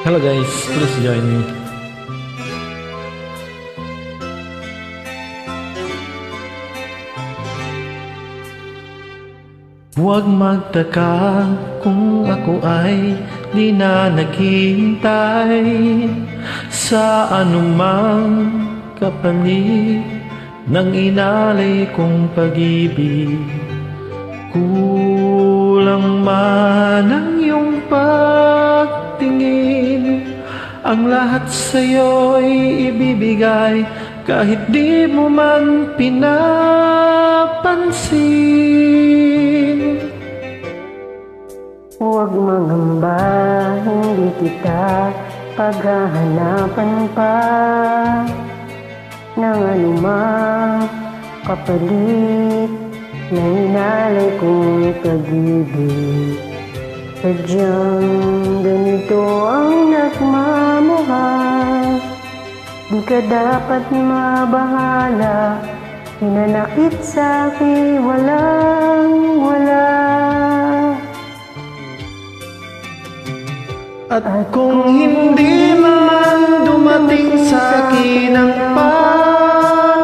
Hello guys, please join me. Huwag magtaka kung ako ay di na naghihintay sa anumang kapalit ng inalay kong pag-ibig. Kulang man ang iyong pagtingin, ang lahat sa'yo'y ibibigay kahit di mo man pinapansin. Huwag mangamba, hindi kita paghahanapan pa ng anumang kapalit ng inalay kong pag-ibig. Sadyang ganito ang nagmamukha, di ka dapat mabahala, hinanakit sa'kin walang wala. At kung hindi man dumating sa'kin ang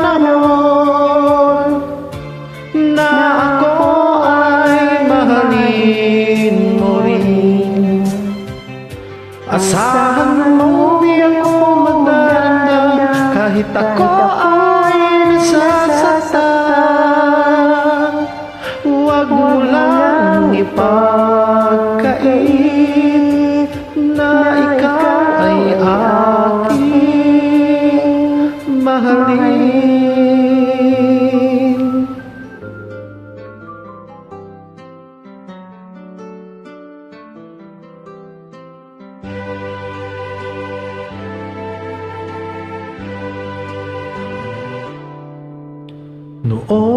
panahon na ako ay mahalin mo rin, asahan mo di ako magdadanda kahit ako ay nasasaktan. Huwag mo lang ipagkait na ikaw ay aking mahalin. Noon,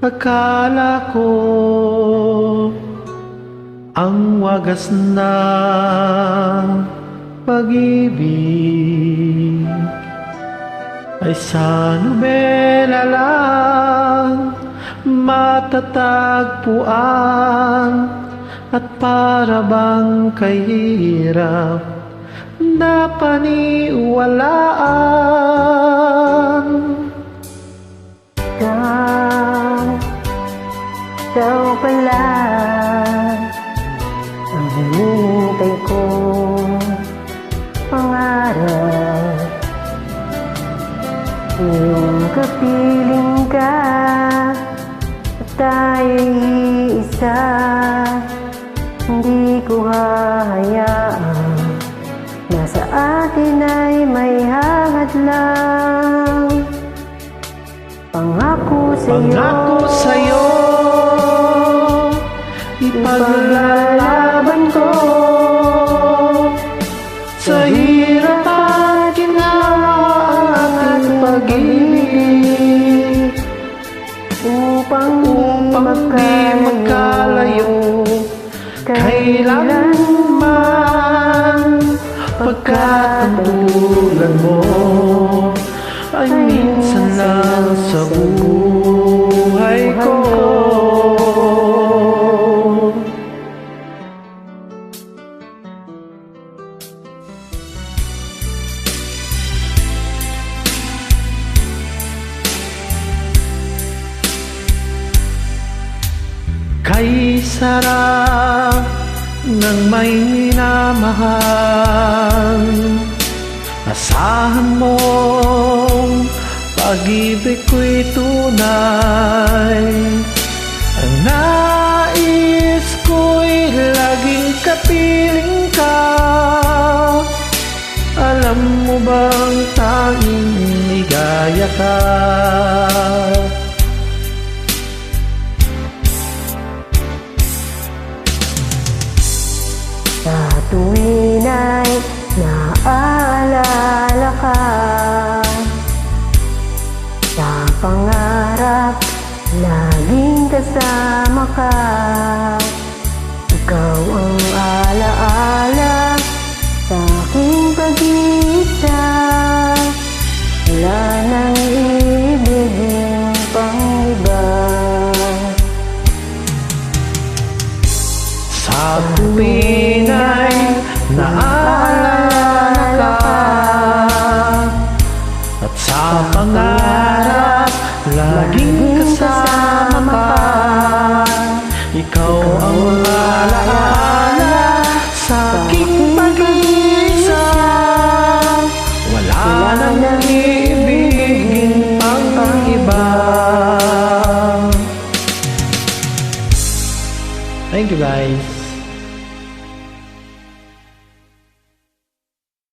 akala ko ang wagas na pag-ibig ay sa nobela lang matatagpuan, at para bang kahirap na paniwalaan. Ikaw pala ang hinihintay kong pangarap. Ngayong kapiling ka at tayo'y isa, hindi ko hahayaan na sa atin ay may hadlang. Pangako sa'yo, ipaglalaban ko sa hirap at ginawa ang ating pag-ibig, upang di magkalayo kailanman, pagkat ang tulad mo ay minsan lang sa buhay ko. Kay sarap ng may minamahal, asahan mong pag-ibig ko'y tunay. Ang nais ko'y laging kapiling ka. Alam mo bang tanging ligaya ka? Sa tuwin ay naaalala ka, sa pangarap laging kasama ka. Ikaw ang alaala sa aking pag-iisa, wala nang ibigin pang iba. Sa Sa tuwin ay naaalala ka, at sa pangarap laging kasama ka. Ikaw ang alaala sa aking pag-iisa. Wala nang ibigin pang iba. Thank you guys.